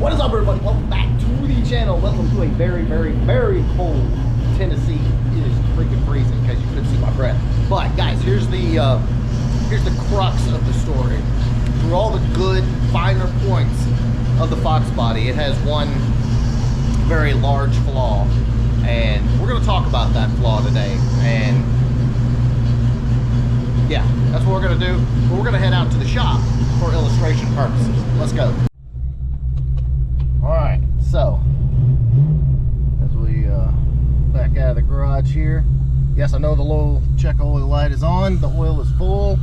What is up, everybody? Welcome back to the channel. Welcome to a very, very, very cold Tennessee. It is freaking freezing because you couldn't see my breath. But guys, here's the crux of the story. Through all the good, finer points of the Fox body, it has one very large flaw, and we're going to talk about that flaw today. And yeah, that's what we're going to do. But we're going to head out to the shop for illustration purposes. Let's go. Alright, so as we back out of the garage here, yes, I know the little check oil light is on, the oil is full.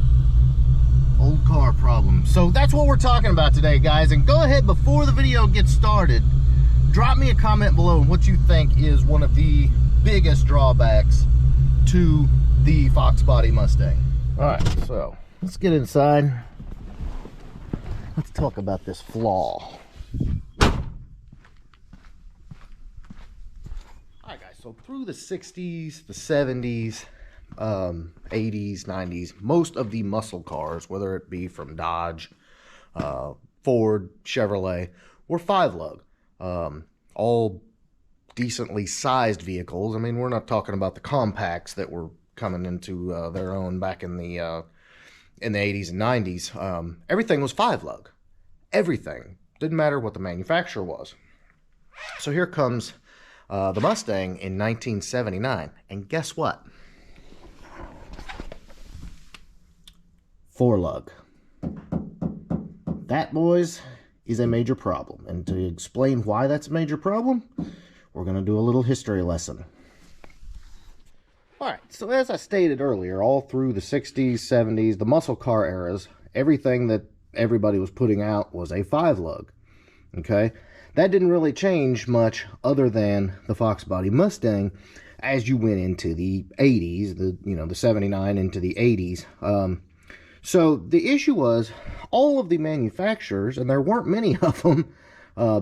Old car problem. So that's what we're talking about today, guys. And go ahead, before the video gets started, drop me a comment below on what you think is one of the biggest drawbacks to the Fox body Mustang. Alright, so let's get inside. Let's talk about this flaw. Alright guys, so through the 60s, the 70s, 80s, 90s, most of the muscle cars, whether it be from Dodge, Ford, Chevrolet, were 5-lug. All decently sized vehicles. I mean, we're not talking about the compacts that were coming into their own back in the 80s and 90s. Everything was 5-lug. Everything. Didn't matter what the manufacturer was. So here comes the Mustang in 1979, and guess what? 4-lug. That, boys, is a major problem. And to explain why that's a major problem, we're going to do a little history lesson. Alright, so as I stated earlier, all through the 60s, 70s, the muscle car eras, everything that everybody was putting out was a 5-lug. Okay? That didn't really change much other than the Fox body Mustang as you went into the 80s, the 79 into the 80s. So the issue was all of the manufacturers, and there weren't many of them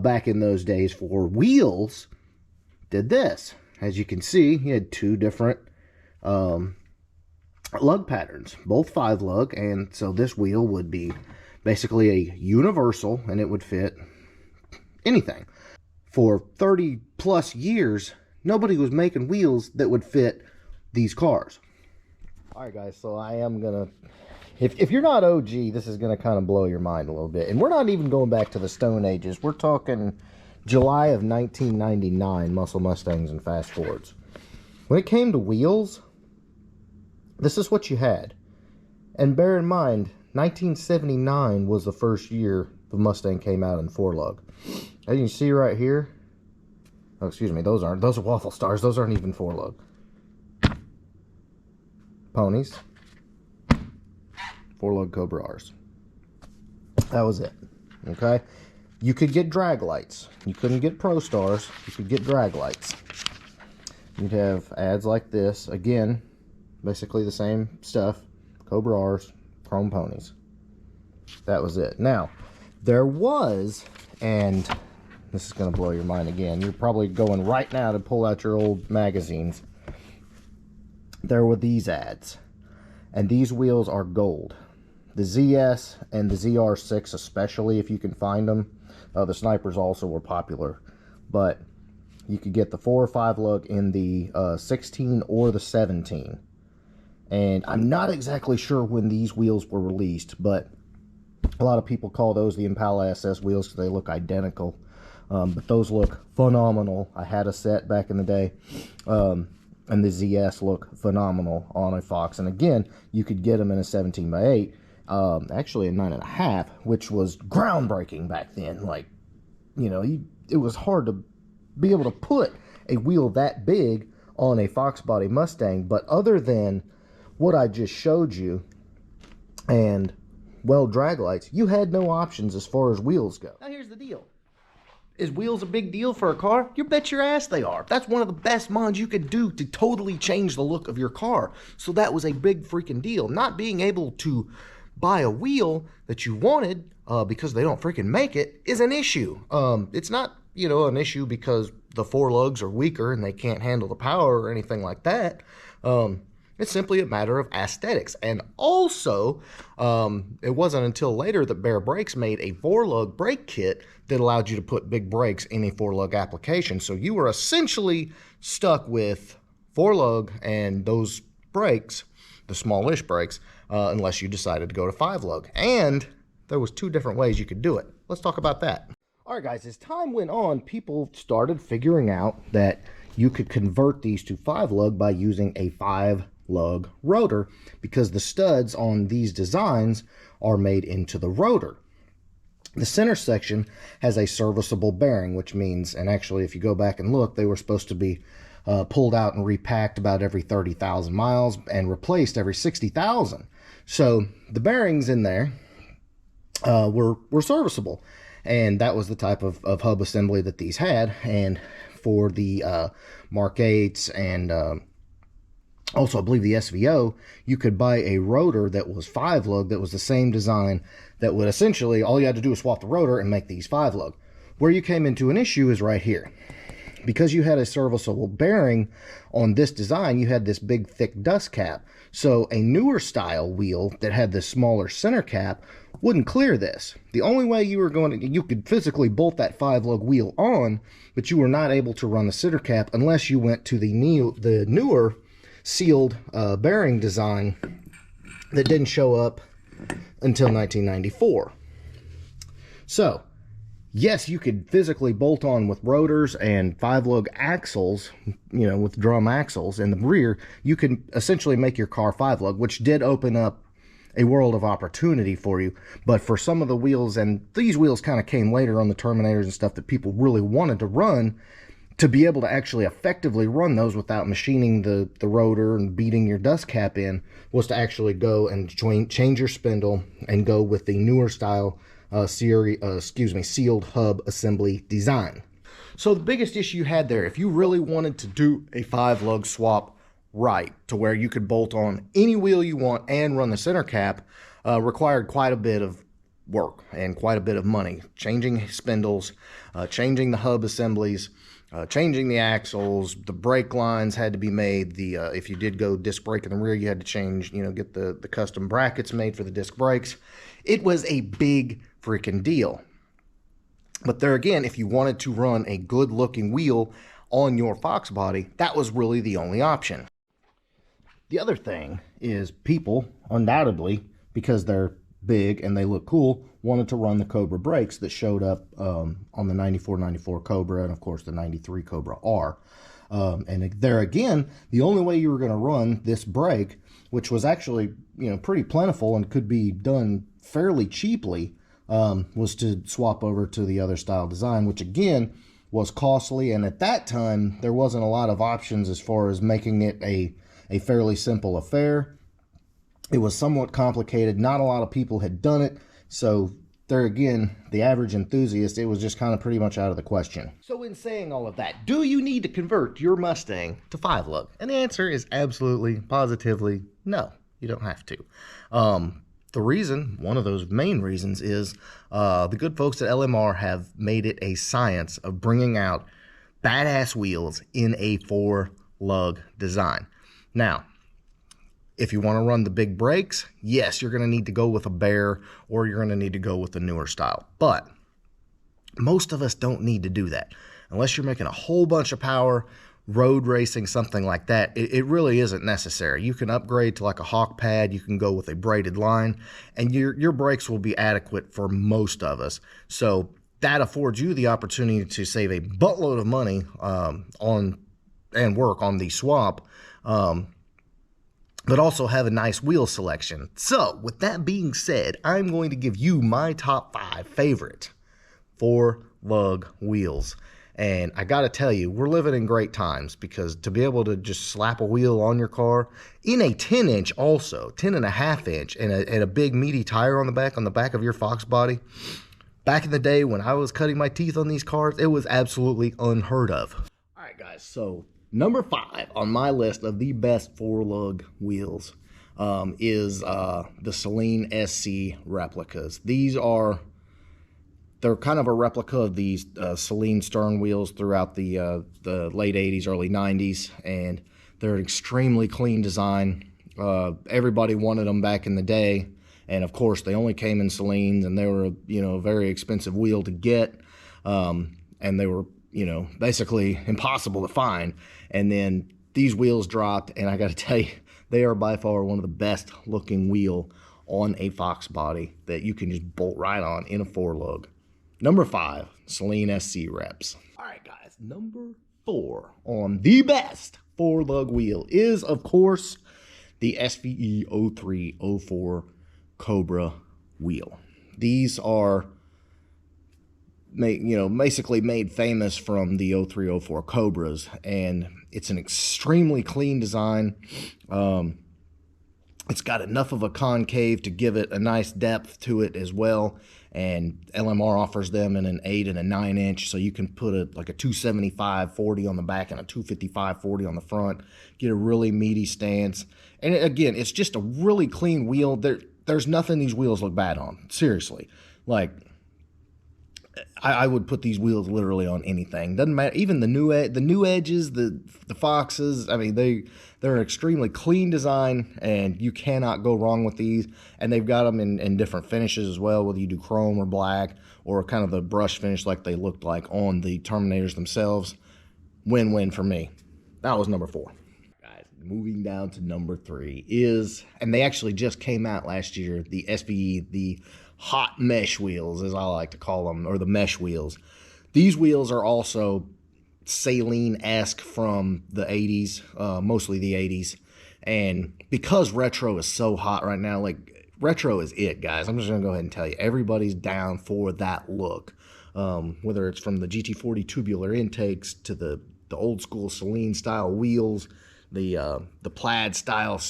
back in those days for wheels, did this. As you can see, you had two different lug patterns, both 5-lug, and so this wheel would be basically a universal, and it would fit anything. For 30 plus years, nobody was making wheels that would fit these cars. Alright guys, so I am gonna, if you're not OG, this is gonna kind of blow your mind a little bit. And we're not even going back to the Stone Ages. We're talking July of 1999 muscle Mustangs and fast forwards. When it came to wheels, this is what you had. And bear in mind, 1979 was the first year the Mustang came out in 4-lug. As you can see right here, oh, excuse me, those are Waffle Stars. Those aren't even 4-lug. Ponies. 4-lug Cobra R's. That was it. Okay? You could get drag lights. You couldn't get Pro Stars. You could get drag lights. You'd have ads like this. Again, basically the same stuff. Cobra R's, chrome ponies. That was it. Now, there was, and this is going to blow your mind again. You're probably going right now to pull out your old magazines. There were these ads. And these wheels are gold. The ZS and the ZR6 especially, if you can find them. The Snipers also were popular. But you could get the 4 or 5-lug in the 16 or the 17. And I'm not exactly sure when these wheels were released, but a lot of people call those the Impala SS wheels because they look identical. But those look phenomenal. I had a set back in the day. And the ZS look phenomenal on a Fox. And again, you could get them in a 17x8. Actually a 9.5, which was groundbreaking back then. Like, you know, it was hard to be able to put a wheel that big on a Fox body Mustang. But other than what I just showed you, and, well, drag lights, you had no options as far as wheels go. Now here's the deal. Is wheels a big deal for a car? You bet your ass they are. That's one of the best mods you could do to totally change the look of your car. So that was a big freaking deal. Not being able to buy a wheel that you wanted because they don't freaking make it is an issue. It's not, you know, an issue because the 4-lugs are weaker and they can't handle the power or anything like that. It's simply a matter of aesthetics. And also, it wasn't until later that Cobra Brakes made a 4-lug brake kit that allowed you to put big brakes in a 4-lug application. So you were essentially stuck with 4-lug and those brakes, the smallish brakes, unless you decided to go to 5-lug. And there was 2 different ways you could do it. Let's talk about that. All right, guys, as time went on, people started figuring out that you could convert these to 5-lug by using a 5-lug rotor, because the studs on these designs are made into the rotor. The center section has a serviceable bearing, which means, and actually if you go back and look, they were supposed to be pulled out and repacked about every 30,000 miles and replaced every 60,000. So the bearings in there were serviceable, and that was the type of hub assembly that these had. And for the Mark 8s and also I believe the SVO, you could buy a rotor that was 5-lug that was the same design, that would essentially, all you had to do was swap the rotor and make these 5-lug. Where you came into an issue is right here. Because you had a serviceable bearing on this design, you had this big thick dust cap. So a newer style wheel that had this smaller center cap wouldn't clear this. The only way you were going to, you could physically bolt that 5-lug wheel on, but you were not able to run the center cap unless you went to the newer sealed bearing design that didn't show up until 1994. So yes, you could physically bolt on with rotors and 5-lug axles, you know, with drum axles in the rear. You can essentially make your car 5-lug, which did open up a world of opportunity for you. But for some of the wheels, and these wheels kind of came later on the Terminators and stuff that people really wanted to run, to be able to actually effectively run those without machining the rotor and beating your dust cap in, was to actually go and change your spindle and go with the newer style sealed hub assembly design. So the biggest issue you had there, if you really wanted to do a 5-lug swap right, to where you could bolt on any wheel you want and run the center cap, required quite a bit of work and quite a bit of money. Changing spindles, changing the hub assemblies, changing the axles, the brake lines had to be made. If you did go disc brake in the rear, you had to change, you know, get the custom brackets made for the disc brakes. It was a big freaking deal. But there again, if you wanted to run a good looking wheel on your Fox body, that was really the only option. The other thing is, people undoubtedly, because they're big and they look cool, wanted to run the Cobra brakes that showed up on the 94 Cobra, and of course the 93 Cobra R. And there again, the only way you were going to run this brake, which was actually, you know, pretty plentiful and could be done fairly cheaply, was to swap over to the other style design, which again was costly. And at that time, there wasn't a lot of options as far as making it a fairly simple affair. It was somewhat complicated. Not a lot of people had done it. So there again, the average enthusiast, it was just kind of pretty much out of the question. So in saying all of that, do you need to convert your Mustang to 5-lug? And the answer is absolutely, positively, no, you don't have to. The reason, one of those main reasons, is the good folks at LMR have made it a science of bringing out badass wheels in a 4-lug design. Now, if you want to run the big brakes, yes, you're going to need to go with a Bear, or you're going to need to go with the newer style. But most of us don't need to do that. Unless you're making a whole bunch of power, road racing, something like that, it really isn't necessary. You can upgrade to like a hawk pad, you can go with a braided line, and your brakes will be adequate for most of us. So that affords you the opportunity to save a buttload of money on and work on the swap, but also have a nice wheel selection. So with that being said, I'm going to give you my top 5 favorite 4-lug wheels. And I got to tell you, we're living in great times, because to be able to just slap a wheel on your car in a 10-inch also, 10.5-inch, and a big meaty tire on the back of your Fox body. Back in the day when I was cutting my teeth on these cars, it was absolutely unheard of. All right, guys, so number 5 on my list of the best 4-lug wheels is the Saleen SC replicas. They're kind of a replica of these Saleen stern wheels throughout the late 80s, early 90s, and They're an extremely clean design. Everybody wanted them back in the day, and of course they only came in Salines, and they were, you know, a very expensive wheel to get, and they were, you know, basically impossible to find. And then these wheels dropped, and I got to tell you, they are by far one of the best looking wheel on a Fox body that you can just bolt right on in a 4-lug. Number 5, Saline SC reps. All right, guys, number 4 on the best 4-lug wheel is, of course, the SVE 0304 Cobra Wheel. These are basically made famous from the 0304 Cobras, and it's an extremely clean design. It's got enough of a concave to give it a nice depth to it as well, and LMR offers them in an 8 and a 9 inch, so you can put like a 275/40 on the back and a 255/40 on the front, get a really meaty stance. And again, it's just a really clean wheel. There's nothing these wheels look bad on, seriously. Like, I would put these wheels literally on anything. Doesn't matter. Even the new edges, the Foxes. I mean, they're an extremely clean design, and you cannot go wrong with these. And they've got them in different finishes as well, whether you do chrome or black or kind of the brush finish like they looked like on the Terminators themselves. Win-win for me. That was number 4. Guys, moving down to number 3 is, and they actually just came out last year, the SVE, the hot mesh wheels, as I like to call them, or the mesh wheels. These wheels are also Saline-esque from the 80s, mostly the 80s. And because retro is so hot right now, like, retro is it, guys. I'm just going to go ahead and tell you, everybody's down for that look. Whether it's from the GT40 tubular intakes to the old school Saline style wheels, the plaid style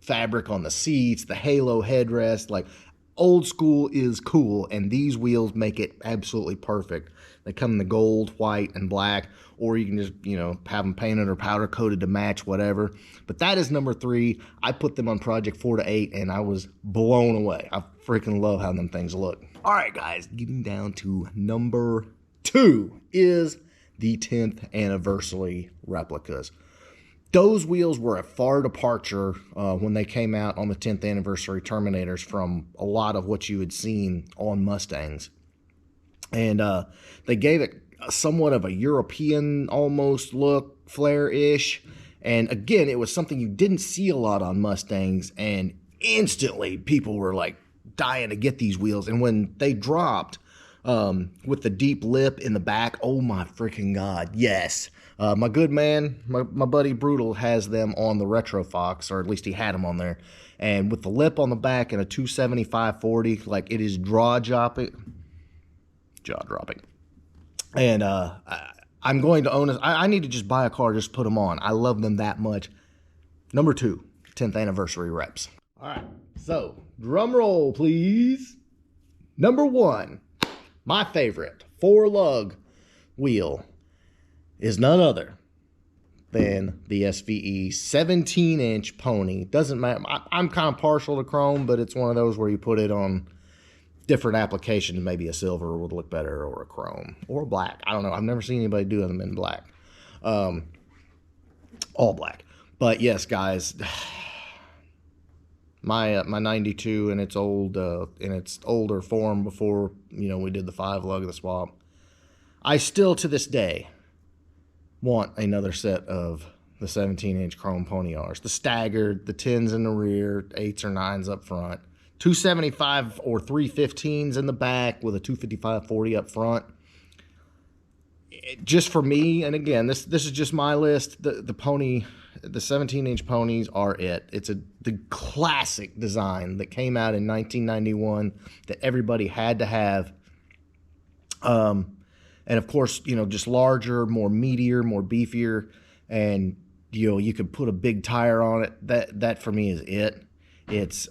fabric on the seats, the halo headrest, like, old school is cool, and these wheels make it absolutely perfect. They come in the gold, white, and black, or you can just, you know, have them painted or powder coated to match, whatever. But that is number 3. I put them on Project 4 to 8, and I was blown away. I freaking love how them things look. All right, guys, getting down to number 2 is the 10th anniversary replicas. Those wheels were a far departure when they came out on the 10th anniversary Terminators from a lot of what you had seen on Mustangs. And they gave it somewhat of a European almost look, flare-ish. And again, it was something you didn't see a lot on Mustangs, and instantly people were like dying to get these wheels. And when they dropped with the deep lip in the back, oh my freaking God, yes. My good man, my buddy Brutal, has them on the Retro Fox, or at least he had them on there. And with the lip on the back and a 275/40, like, it is jaw-dropping. And I'm going to own it. I need to just buy a car, just put them on. I love them that much. Number 2, 10th anniversary reps. All right, so drum roll, please. Number 1, my favorite 4-lug wheel is none other than the SVE 17-inch pony. Doesn't matter. I'm kind of partial to chrome, but it's one of those where you put it on different applications. Maybe a silver would look better, or a chrome, or black. I don't know. I've never seen anybody do them in black. All black. But yes, guys, my 92 in its older form before, you know, we did the 5-lug of the swap, I still to this day want another set of the 17-inch chrome pony R's. The staggered, the 10s in the rear, 8s or 9s up front, 275 or 315s in the back with a 255/40 up front. Just for me, and again, this is just my list, the 17-inch ponies are it. It's the classic design that came out in 1991 that everybody had to have. And of course, you know, just larger, more meatier, more beefier, and, you know, you could put a big tire on it. That for me is it. It's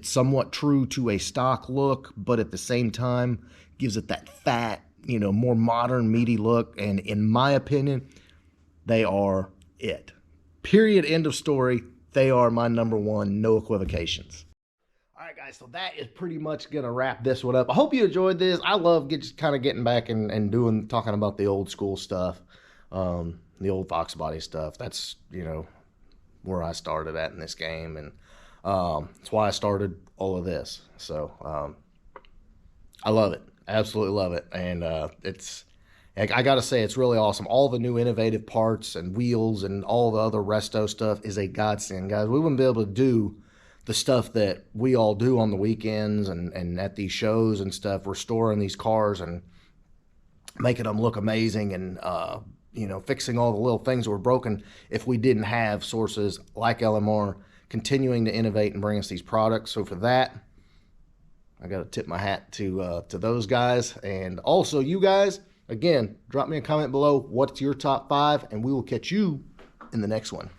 somewhat true to a stock look, but at the same time gives it that fat, you know, more modern, meaty look. And in my opinion, they are it. Period. End of story. They are my number 1, no equivocations. All right, guys, so that is pretty much going to wrap this one up. I hope you enjoyed this. I love just kind of getting back and talking about the old school stuff. the old Fox body stuff. That's, you know, where I started at in this game, and that's why I started all of this. So I love it, absolutely love it, and I gotta say, it's really awesome. All the new innovative parts and wheels and all the other resto stuff is a godsend, guys. We wouldn't be able to do the stuff that we all do on the weekends and at these shows and stuff, restoring these cars and making them look amazing, and you know, fixing all the little things that were broken, if we didn't have sources like LMR continuing to innovate and bring us these products. So for that, I got to tip my hat to those guys. And also, you guys, again, drop me a comment below. What's your top 5? And we will catch you in the next one.